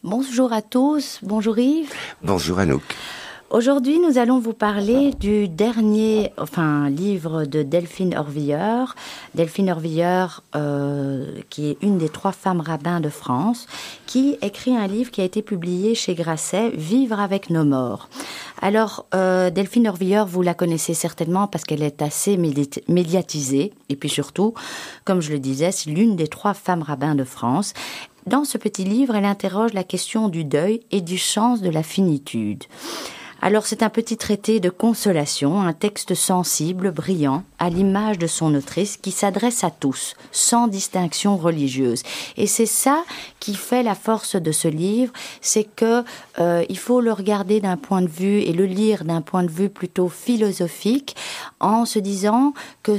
Bonjour à tous, bonjour Yves. Bonjour Anouk. Aujourd'hui, nous allons vous parler du dernier livre de Delphine Orvilleur. Delphine Orvilleur, qui est une des 3 femmes rabbins de France, qui écrit un livre qui a été publié chez Grasset, Vivre avec nos morts. Alors, Delphine Orvilleur, vous la connaissez certainement parce qu'elle est assez médiatisée. Et puis surtout, comme je le disais, c'est l'une des 3 femmes rabbins de France. Dans ce petit livre, elle interroge la question du deuil et du sens de la finitude. Alors c'est un petit traité de consolation, un texte sensible, brillant, à l'image de son autrice, qui s'adresse à tous, sans distinction religieuse. Et c'est ça qui fait la force de ce livre, c'est que il faut le regarder d'un point de vue et le lire d'un point de vue plutôt philosophique, en se disant que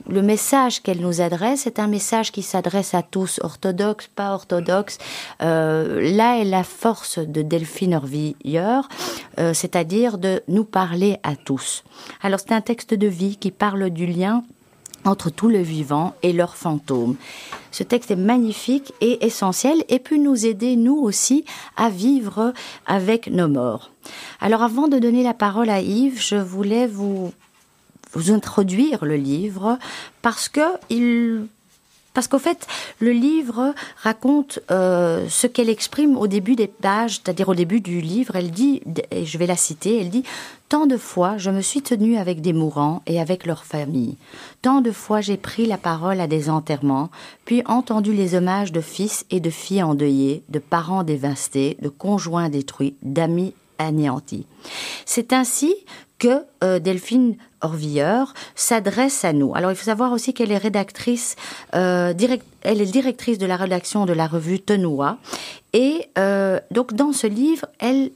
le message qu'elle nous adresse est un message qui s'adresse à tous, orthodoxes, pas orthodoxes. Là est la force de Delphine Orvilleur, c'est-à-dire de nous parler à tous. Alors c'est un texte de vie qui parle du lien entre tout le vivant et leurs fantômes. Ce texte est magnifique et essentiel et peut nous aider, nous aussi, à vivre avec nos morts. Alors avant de donner la parole à Yves, je voulais vous introduire le livre parce qu'au fait, le livre raconte ce qu'elle exprime au début des pages, c'est-à-dire au début du livre. Elle dit, et je vais la citer, elle dit « Tant de fois, je me suis tenue avec des mourants et avec leurs familles. Tant de fois, j'ai pris la parole à des enterrements, puis entendu les hommages de fils et de filles endeuillés, de parents dévastés, de conjoints détruits, d'amis anéantis. » C'est ainsi que Delphine Orvilleur s'adresse à nous. Alors, il faut savoir aussi qu'elle est rédactrice, elle est directrice de la rédaction de la revue Tenoua. Et donc, dans ce livre, elle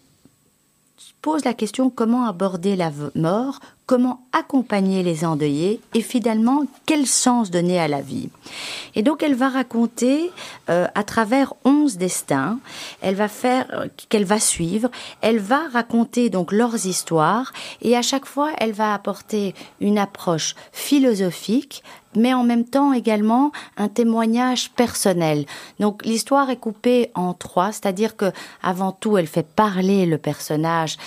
pose la question comment aborder la mort, comment accompagner les endeuillés et finalement, quel sens donner à la vie. Et donc, elle va raconter à travers 11 destins, qu'elle va suivre, elle va raconter donc leurs histoires et à chaque fois, elle va apporter une approche philosophique, mais en même temps également un témoignage personnel. Donc l'histoire est coupée en 3, c'est-à-dire que avant tout, elle fait parler le personnage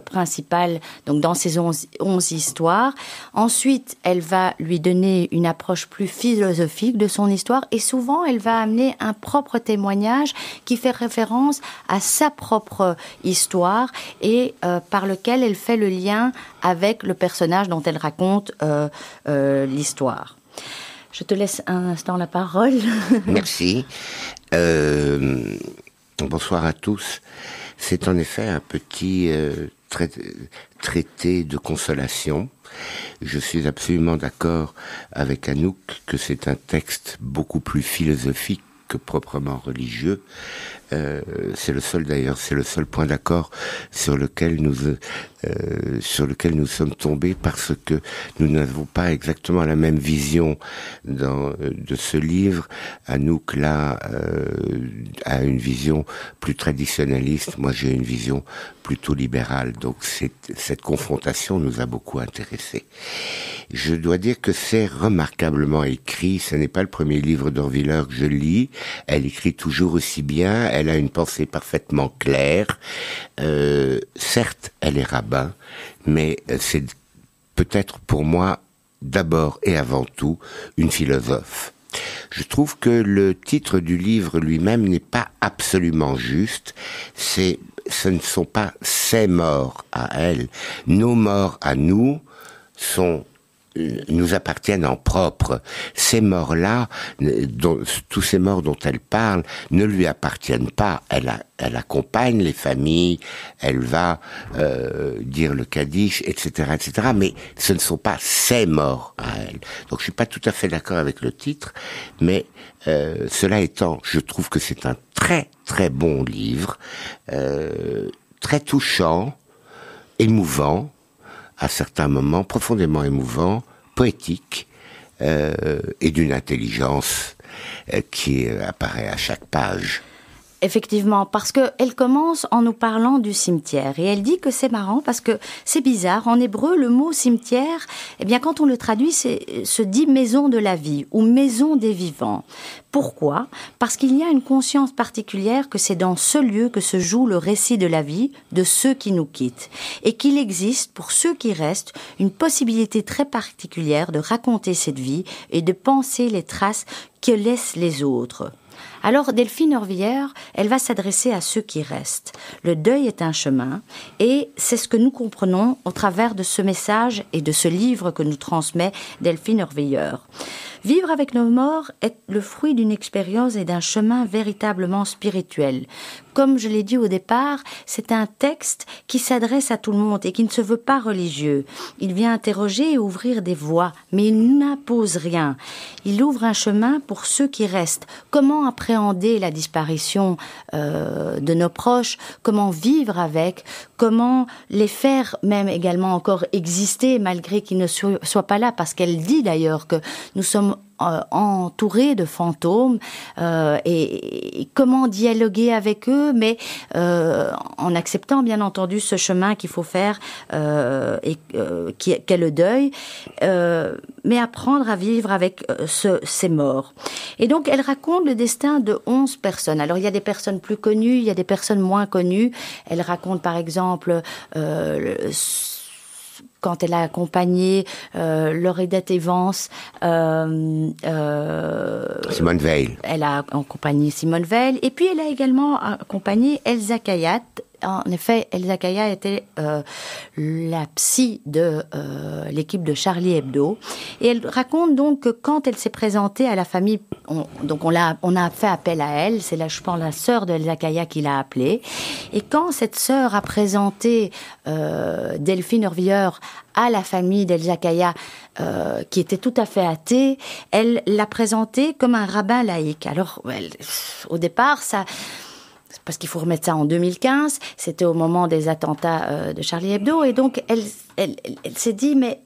principal, donc dans ces 11 histoires. Ensuite, elle va lui donner une approche plus philosophique de son histoire et souvent, elle va amener un propre témoignage qui fait référence à sa propre histoire et par lequel elle fait le lien avec le personnage dont elle raconte l'histoire. Je te laisse un instant la parole. Merci. Bonsoir à tous. C'est en effet un petit traité de consolation. Je suis absolument d'accord avec Anouk que c'est un texte beaucoup plus philosophique que proprement religieux. C'est le seul point d'accord sur lequel nous sommes tombés parce que nous n'avons pas exactement la même vision de ce livre. Anouk là a une vision plus traditionnaliste, moi j'ai une vision plutôt libérale, donc cette confrontation nous a beaucoup intéressés. Je dois dire que c'est remarquablement écrit. Ce n'est pas le premier livre d'Orvilleur que je lis. Elle écrit toujours aussi bien. Elle a une pensée parfaitement claire. Certes, elle est rabbin, mais c'est peut-être pour moi d'abord et avant tout une philosophe. Je trouve que le titre du livre lui-même n'est pas absolument juste. Ce ne sont pas ses morts à elle. Nos morts à nous nous appartiennent en propre. Ces morts-là, tous ces morts dont elle parle, ne lui appartiennent pas. Elle accompagne les familles, elle va dire le Kaddish, etc., etc. Mais ce ne sont pas ses morts à elle. Donc je suis pas tout à fait d'accord avec le titre, mais cela étant, je trouve que c'est un très très bon livre, très touchant, émouvant, à certains moments profondément émouvant, poétique et d'une intelligence qui apparaît à chaque page. Effectivement, parce qu'elle commence en nous parlant du cimetière. Et elle dit que c'est marrant parce que c'est bizarre. En hébreu, le mot cimetière, eh bien, quand on le traduit, se dit maison de la vie ou maison des vivants. Pourquoi ? Parce qu'il y a une conscience particulière que c'est dans ce lieu que se joue le récit de la vie de ceux qui nous quittent. Et qu'il existe, pour ceux qui restent, une possibilité très particulière de raconter cette vie et de penser les traces que laissent les autres. Alors Delphine Orvilleur, elle va s'adresser à ceux qui restent. Le deuil est un chemin et c'est ce que nous comprenons au travers de ce message et de ce livre que nous transmet Delphine Orvilleur. Vivre avec nos morts est le fruit d'une expérience et d'un chemin véritablement spirituel. Comme je l'ai dit au départ, c'est un texte qui s'adresse à tout le monde et qui ne se veut pas religieux. Il vient interroger et ouvrir des voies, mais il n'impose rien. Il ouvre un chemin pour ceux qui restent. Comment appréhender la disparition de nos proches ? Comment vivre avec ? Comment les faire même également encore exister malgré qu'ils ne soient pas là ? Parce qu'elle dit d'ailleurs que nous sommes entourés de fantômes et comment dialoguer avec eux, mais en acceptant bien entendu ce chemin qu'il faut faire qu'est le deuil, mais apprendre à vivre avec ces morts. Et donc elle raconte le destin de 11 personnes. Alors il y a des personnes plus connues, il y a des personnes moins connues. Elle raconte par exemple quand elle a accompagné Lauridette Evans, Simone Veil. Elle a accompagné Simone Veil, et puis elle a également accompagné Elsa Khayat. En effet, Elsa Khayat était la psy de l'équipe de Charlie Hebdo. Et elle raconte donc que quand elle s'est présentée à la famille, on a fait appel à elle, c'est là, je pense, la sœur de Elsa Khayat qui l'a appelée. Et quand cette sœur a présenté Delphine Orvilleur à la famille d'Elsa Khayat, qui était tout à fait athée, elle l'a présentée comme un rabbin laïque. Alors, au départ, parce qu'il faut remettre ça en 2015, c'était au moment des attentats de Charlie Hebdo, et donc elle s'est dit, mais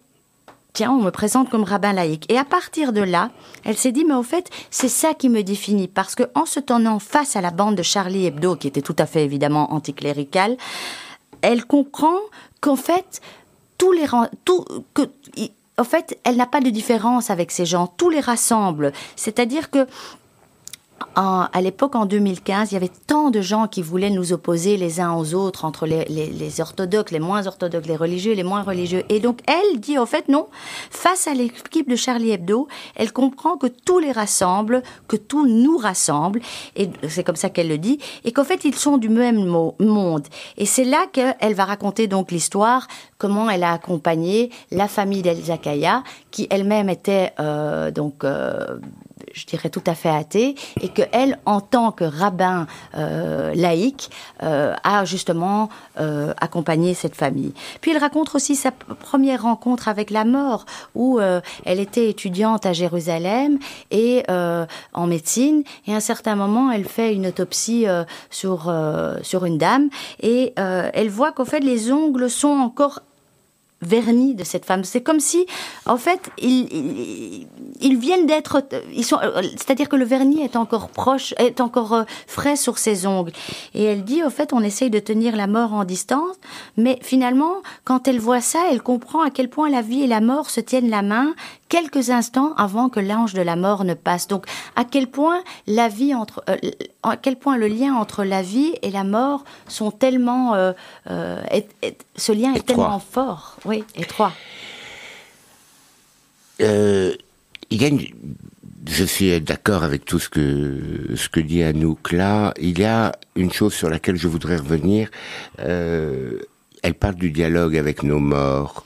tiens, on me présente comme rabbin laïque. Et à partir de là, elle s'est dit, mais au fait, c'est ça qui me définit, parce que en se tenant face à la bande de Charlie Hebdo, qui était tout à fait évidemment anticléricale, elle comprend qu'en fait, en fait, elle n'a pas de différence avec ces gens, tout les rassemble. C'est-à-dire que à l'époque, en 2015, il y avait tant de gens qui voulaient nous opposer les uns aux autres, entre les orthodoxes, les moins orthodoxes, les religieux, les moins religieux. Et donc, elle dit, au fait, non, face à l'équipe de Charlie Hebdo, elle comprend que tout les rassemble, que tout nous rassemble, et c'est comme ça qu'elle le dit, et qu'en fait, ils sont du même monde. Et c'est là qu'elle va raconter donc l'histoire, comment elle a accompagné la famille d'Elsa Khayat, qui elle-même était je dirais tout à fait athée, et qu'elle, en tant que rabbin laïque, a justement accompagné cette famille. Puis elle raconte aussi sa première rencontre avec la mort, où elle était étudiante à Jérusalem et en médecine, et à un certain moment, elle fait une autopsie sur une dame, et elle voit qu'en fait, les ongles sont encore vernis de cette femme. C'est comme si, en fait, ils viennent d'être... c'est-à-dire que le vernis est encore proche, est encore frais sur ses ongles. Et elle dit, au fait, on essaye de tenir la mort en distance, mais finalement, quand elle voit ça, elle comprend à quel point la vie et la mort se tiennent la main quelques instants avant que l'ange de la mort ne passe. Donc, à quel point à quel point le lien entre la vie et la mort sont tellement... ce lien est tellement fort. Oui, étroit. Je suis d'accord avec tout ce que dit Anouk là. Il y a une chose sur laquelle je voudrais revenir. Elle parle du dialogue avec nos morts.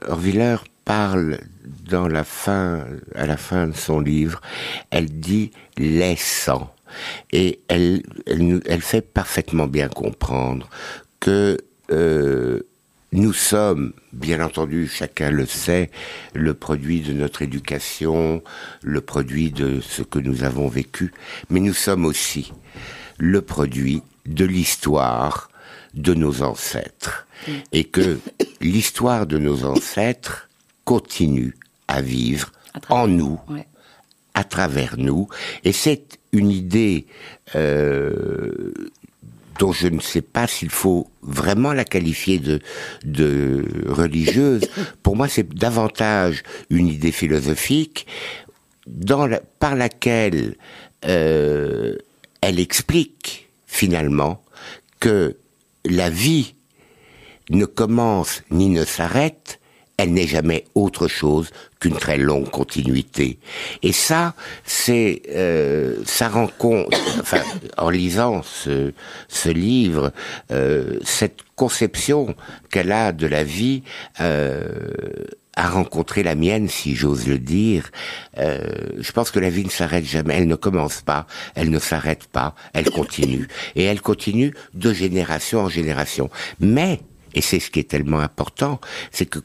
Orvilleur parle à la fin de son livre, elle dit laissant. Et elle fait parfaitement bien comprendre que nous sommes, bien entendu, chacun le sait, le produit de notre éducation, le produit de ce que nous avons vécu, mais nous sommes aussi le produit de l'histoire de nos ancêtres. Et que l'histoire de nos ancêtres continue à vivre en nous, à travers nous, et c'est une idée dont je ne sais pas s'il faut vraiment la qualifier de religieuse. Pour moi, c'est davantage une idée philosophique par laquelle elle explique finalement que la vie ne commence ni ne s'arrête, elle n'est jamais autre chose qu'une très longue continuité. Et ça, ça rend compte, enfin, en lisant ce livre, cette conception qu'elle a de la vie a rencontré la mienne, si j'ose le dire. Je pense que la vie ne s'arrête jamais, elle ne commence pas, elle ne s'arrête pas, elle continue. Et elle continue de génération en génération. Mais, et c'est ce qui est tellement important, c'est que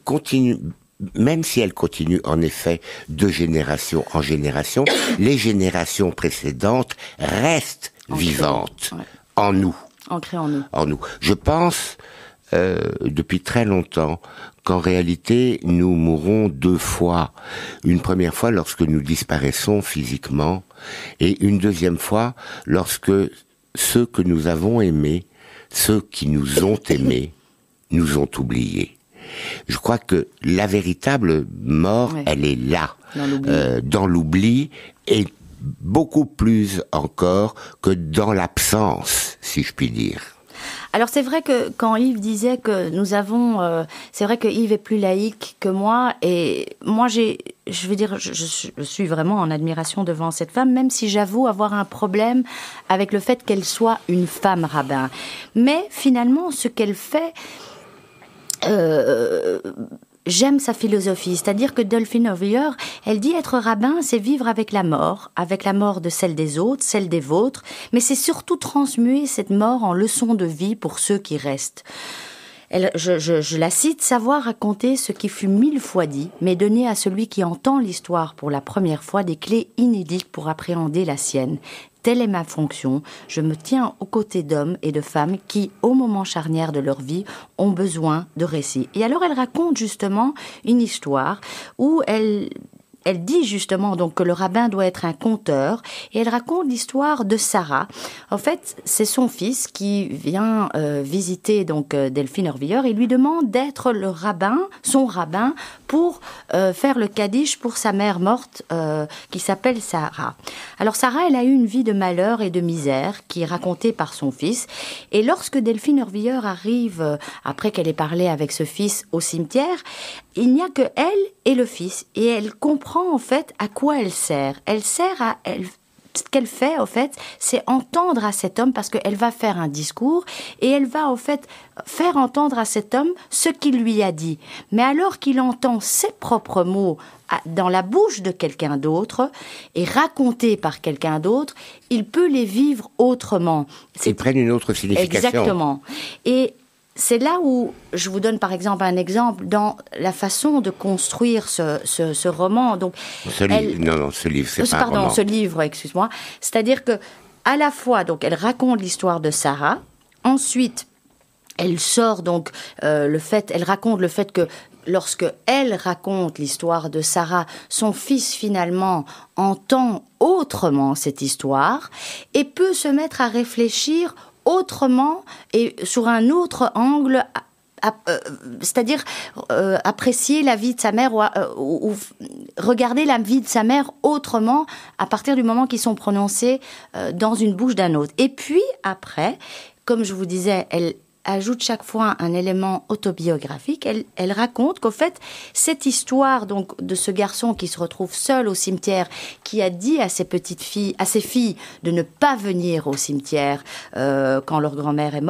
même si elle continue en effet de génération en génération, les générations précédentes restent vivantes en nous. Ancrées en nous. En nous. Je pense, depuis très longtemps, qu'en réalité, nous mourrons 2 fois. Une première fois lorsque nous disparaissons physiquement, et une deuxième fois lorsque ceux que nous avons aimés, ceux qui nous ont aimés, nous ont oubliés. Je crois que la véritable mort, elle est là, dans l'oubli, et beaucoup plus encore que dans l'absence, si je puis dire. Alors c'est vrai que quand Yves disait que nous avons, c'est vrai que Yves est plus laïque que moi, et moi je suis vraiment en admiration devant cette femme, même si j'avoue avoir un problème avec le fait qu'elle soit une femme rabbin. Mais finalement, ce qu'elle fait, j'aime sa philosophie, c'est-à-dire que Delphine Orviller, elle dit être rabbin, c'est vivre avec la mort de celle des autres, celle des vôtres, mais c'est surtout transmuer cette mort en leçon de vie pour ceux qui restent. Je la cite, savoir raconter ce qui fut 1000 fois dit, mais donner à celui qui entend l'histoire pour la première fois des clés inédites pour appréhender la sienne. Telle est ma fonction. Je me tiens aux côtés d'hommes et de femmes qui, au moment charnière de leur vie, ont besoin de récits. Et alors, elle raconte justement une histoire où elle dit justement donc que le rabbin doit être un conteur, et elle raconte l'histoire de Sarah. En fait, c'est son fils qui vient visiter donc Delphine Orviller et lui demande d'être son rabbin, pour faire le kaddish pour sa mère morte qui s'appelle Sarah. Alors Sarah, elle a eu une vie de malheur et de misère qui est racontée par son fils, et lorsque Delphine Orviller arrive, après qu'elle ait parlé avec ce fils au cimetière, il n'y a que elle et le fils, et elle comprend en fait à quoi elle sert. Ce qu'elle fait, en fait, c'est entendre à cet homme, parce qu'elle va faire un discours, et elle va, en fait, faire entendre à cet homme ce qu'il lui a dit. Mais alors qu'il entend ses propres mots dans la bouche de quelqu'un d'autre, et racontés par quelqu'un d'autre, il peut les vivre autrement. Ils prennent une autre signification. Exactement. Et c'est là où je vous donne par exemple un exemple dans la façon de construire ce roman. Donc, ce livre, c'est pas un roman. Ce livre, excuse-moi. C'est-à-dire que à la fois, donc, elle raconte l'histoire de Sarah. Ensuite, elle sort donc elle raconte le fait que lorsque elle raconte l'histoire de Sarah, son fils finalement entend autrement cette histoire et peut se mettre à réfléchir autrement et sur un autre angle, c'est-à-dire apprécier la vie de sa mère ou regarder la vie de sa mère autrement à partir du moment qu'ils sont prononcés dans une bouche d'un autre. Et puis après, comme je vous disais, elle ajoute chaque fois un élément autobiographique. Elle raconte qu'au fait, cette histoire donc de ce garçon qui se retrouve seul au cimetière, qui a dit à ses filles de ne pas venir au cimetière quand leur grand-mère est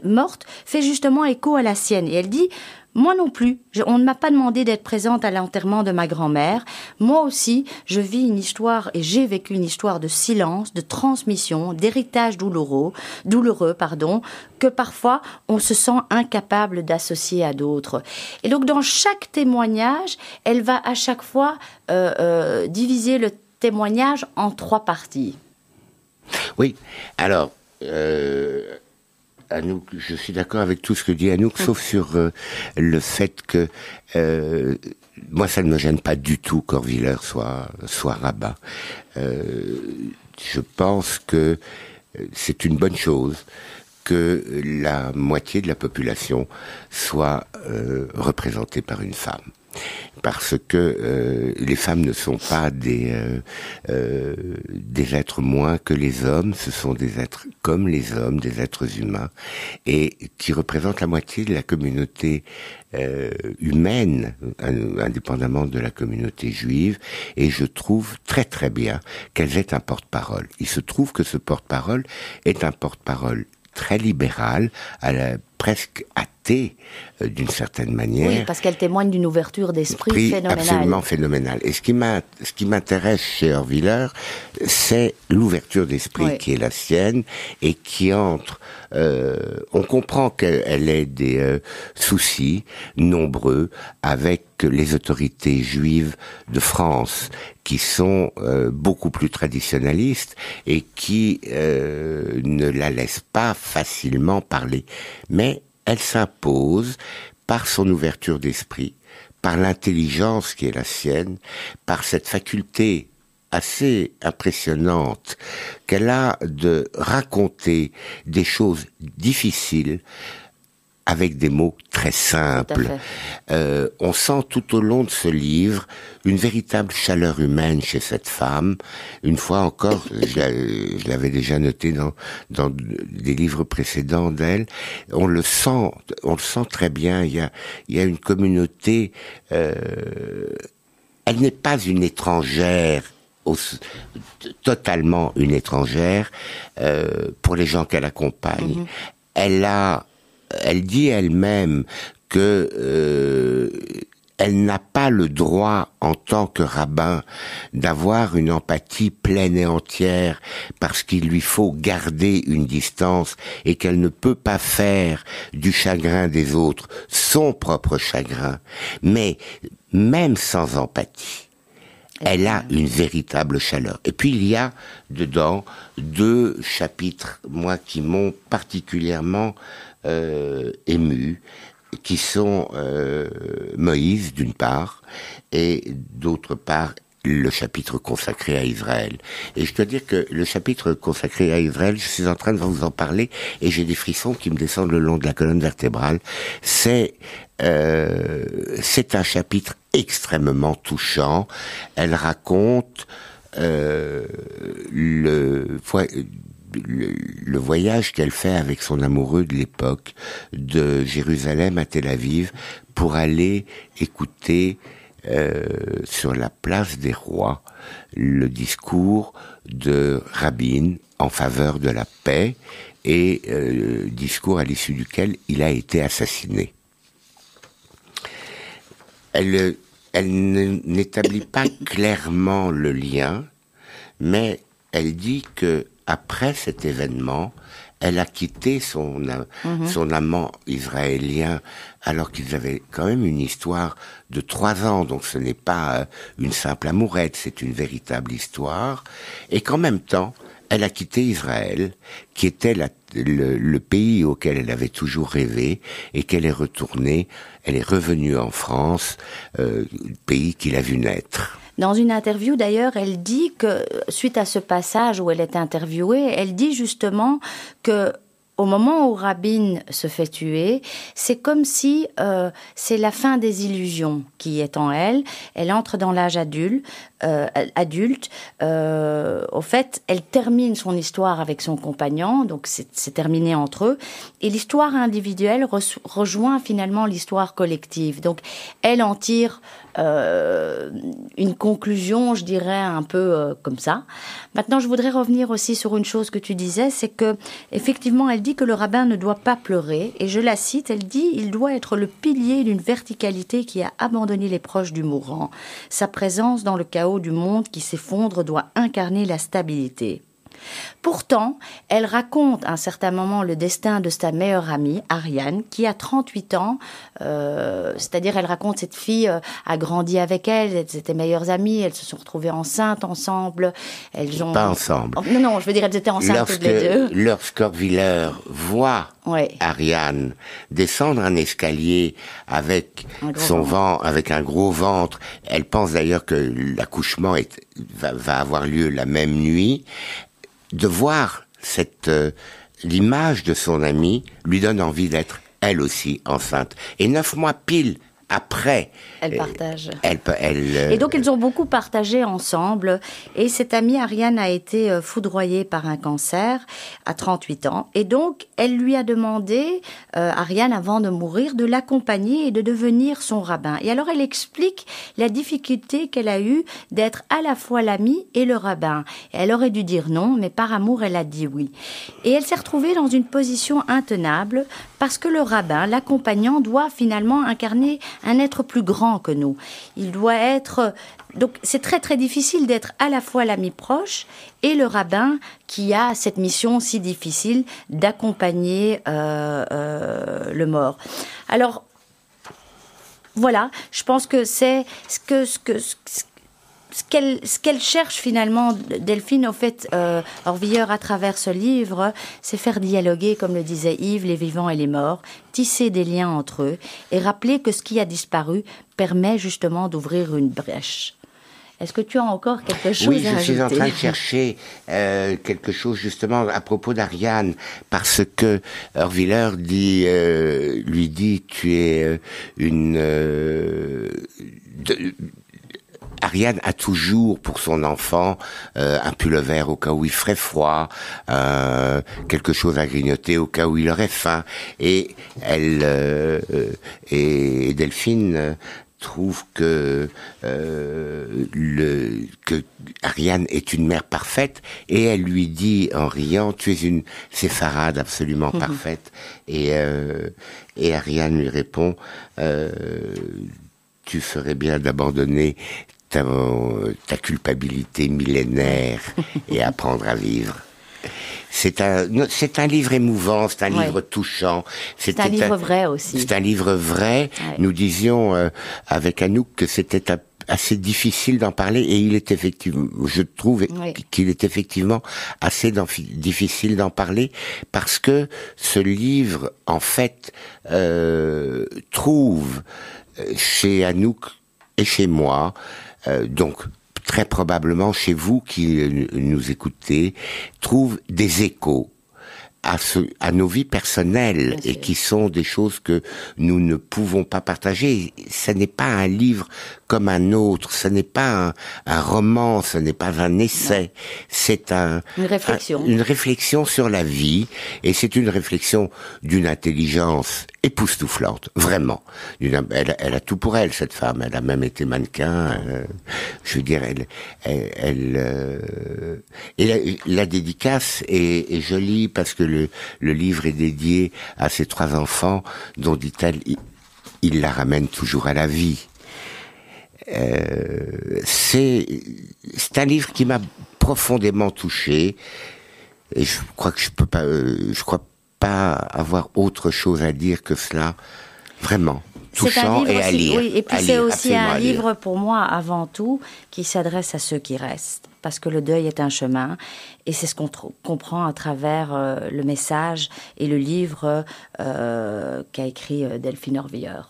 morte, fait justement écho à la sienne. Et elle dit: moi non plus, on ne m'a pas demandé d'être présente à l'enterrement de ma grand-mère. Moi aussi, je vis une histoire et j'ai vécu une histoire de silence, de transmission, d'héritage douloureux, que parfois on se sent incapable d'associer à d'autres. Et donc dans chaque témoignage, elle va à chaque fois diviser le témoignage en 3 parties. Oui, alors... Anouk, je suis d'accord avec tout ce que dit Anouk, sauf sur le fait que moi, ça ne me gêne pas du tout qu'Horviller soit rabbin. Je pense que c'est une bonne chose que la moitié de la population soit représentée par une femme. Parce que les femmes ne sont pas des êtres moins que les hommes, ce sont des êtres comme les hommes, des êtres humains, et qui représentent la moitié de la communauté humaine, indépendamment de la communauté juive, et je trouve très très bien qu'elles aient un porte-parole. Il se trouve que ce porte-parole est un porte-parole très libéral, presque athée d'une certaine manière. Oui, parce qu'elle témoigne d'une ouverture d'esprit phénoménale. Absolument phénoménale. Et ce qui m'intéresse chez Horviller, c'est l'ouverture d'esprit qui est la sienne et qui entre. On comprend qu'elle ait des soucis nombreux avec les autorités juives de France, qui sont beaucoup plus traditionnalistes et qui ne la laissent pas facilement parler. Mais elle s'impose par son ouverture d'esprit, par l'intelligence qui est la sienne, par cette faculté assez impressionnante qu'elle a de raconter des choses difficiles avec des mots très simples. On sent tout au long de ce livre une véritable chaleur humaine chez cette femme. Une fois encore, je l'avais déjà noté dans des livres précédents d'elle, on le sent très bien. Il y a une communauté. Elle n'est pas une étrangère. Totalement une étrangère pour les gens qu'elle accompagne. Elle dit elle-même que elle n'a pas le droit, en tant que rabbin, d'avoir une empathie pleine et entière, parce qu'il lui faut garder une distance et qu'elle ne peut pas faire du chagrin des autres son propre chagrin. Mais même sans empathie, elle a une véritable chaleur. Et puis il y a dedans 2 chapitres, moi, qui m'ont particulièrement ému, qui sont Moïse d'une part, et d'autre part le chapitre consacré à Israël. Et je dois dire que le chapitre consacré à Israël, je suis en train de vous en parler et j'ai des frissons qui me descendent le long de la colonne vertébrale. C'est un chapitre extrêmement touchant. Elle raconte le voyage qu'elle fait avec son amoureux de l'époque, de Jérusalem à Tel Aviv, pour aller écouter sur la place des rois le discours de Rabin en faveur de la paix, et discours à l'issue duquel il a été assassiné. Elle n'établit pas clairement le lien, mais elle dit que après cet événement, elle a quitté son amant israélien, alors qu'ils avaient quand même une histoire de 3 ans, donc ce n'est pas une simple amourette, c'est une véritable histoire, et qu'en même temps, elle a quitté Israël, qui était le pays auquel elle avait toujours rêvé, et qu'elle est retournée, elle est revenue en France, pays qu'il a vu naître. Dans une interview, d'ailleurs, elle dit que, suite à ce passage où elle est interviewée, elle dit justement que au moment où Rabin se fait tuer, c'est comme si c'est la fin des illusions qui est en elle. Elle entre dans l'âge adulte. Au fait, elle termine son histoire avec son compagnon, donc c'est terminé entre eux. Et l'histoire individuelle rejoint finalement l'histoire collective. Donc, elle en tire une conclusion, je dirais, un peu comme ça. Maintenant, je voudrais revenir aussi sur une chose que tu disais, c'est que, effectivement, elle dit que le rabbin ne doit pas pleurer, et je la cite, elle dit « Il doit être le pilier d'une verticalité qui a abandonné les proches du mourant. Sa présence dans le chaos du monde qui s'effondre doit incarner la stabilité. » Pourtant, elle raconte à un certain moment le destin de sa meilleure amie, Ariane, qui a 38 ans. C'est-à-dire, elle raconte cette fille a grandi avec elle, elles étaient meilleures amies, elles se sont retrouvées enceintes ensemble. Elles ont... Pas ensemble. Non, je veux dire, elles étaient enceintes toutes les deux. Lorsqu'Orviller voit Ariane descendre un escalier avec avec un gros ventre, elle pense d'ailleurs que l'accouchement va avoir lieu la même nuit. De voir l'image de son amie lui donne envie d'être elle aussi enceinte. Et 9 mois pile après, elle partage. Et donc, ils ont beaucoup partagé ensemble. Et cette amie, Ariane, a été foudroyée par un cancer à 38 ans. Et donc, elle lui a demandé, Ariane, avant de mourir, de l'accompagner et de devenir son rabbin. Et alors, elle explique la difficulté qu'elle a eue d'être à la fois l'amie et le rabbin. Et elle aurait dû dire non, mais par amour, elle a dit oui. Et elle s'est retrouvée dans une position intenable parce que le rabbin, l'accompagnant, doit finalement incarner un être plus grand que nous. Il doit être... Donc, c'est très, très difficile d'être à la fois l'ami proche et le rabbin qui a cette mission si difficile d'accompagner le mort. Alors, voilà, je pense que c'est ce qu'elle cherche finalement, Delphine, au fait, Orviller, à travers ce livre, c'est faire dialoguer, comme le disait Yves, les vivants et les morts, tisser des liens entre eux et rappeler que ce qui a disparu permet justement d'ouvrir une brèche. Est-ce que tu as encore quelque chose à ajouter ? Oui, je suis en train de chercher quelque chose justement à propos d'Ariane, parce que Orviller lui dit, tu es Ariane a toujours pour son enfant un pull vert au cas où il ferait froid, quelque chose à grignoter au cas où il aurait faim. Et et Delphine trouve que Ariane est une mère parfaite, et elle lui dit en riant, tu es une séfarade absolument parfaite. Et Ariane lui répond, tu ferais bien d'abandonner ta culpabilité millénaire et apprendre à vivre. C'est un livre émouvant, c'est un livre touchant. C'est un livre vrai aussi. C'est un livre vrai. Ouais. Nous disions avec Anouk que c'était assez difficile d'en parler, et il est effectivement, je trouve qu'il est effectivement assez difficile d'en parler, parce que ce livre, en fait, trouve chez Anouk et chez moi, donc très probablement chez vous qui nous écoutez, trouve des échos à nos vies personnelles, et qui sont des choses que nous ne pouvons pas partager. Ce n'est pas un livre comme un autre, ce n'est pas un roman, ce n'est pas un essai, c'est une réflexion. Une réflexion sur la vie, et c'est une réflexion d'une intelligence époustouflante, vraiment. Elle a tout pour elle, cette femme. Elle a même été mannequin. Je veux dire, et la dédicace est jolie, parce que le livre est dédié à ses 3 enfants, dont, dit-elle, il la ramène toujours à la vie. C'est un livre qui m'a profondément touché, et je crois que je crois pas avoir autre chose à dire que cela. Vraiment touchant et à lire. Oui, et puis c'est aussi un livre pour moi avant tout qui s'adresse à ceux qui restent, parce que le deuil est un chemin, et c'est ce qu'on comprend à travers le message et le livre qu'a écrit Delphine Orviller.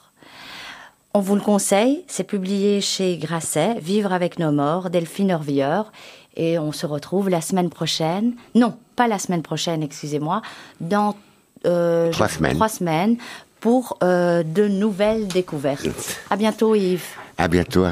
On vous le conseille, c'est publié chez Grasset, Vivre avec nos morts, Delphine Orviller, et on se retrouve la semaine prochaine. Non, pas la semaine prochaine, excusez-moi, dans 3 semaines pour de nouvelles découvertes. À bientôt, Yves. À bientôt.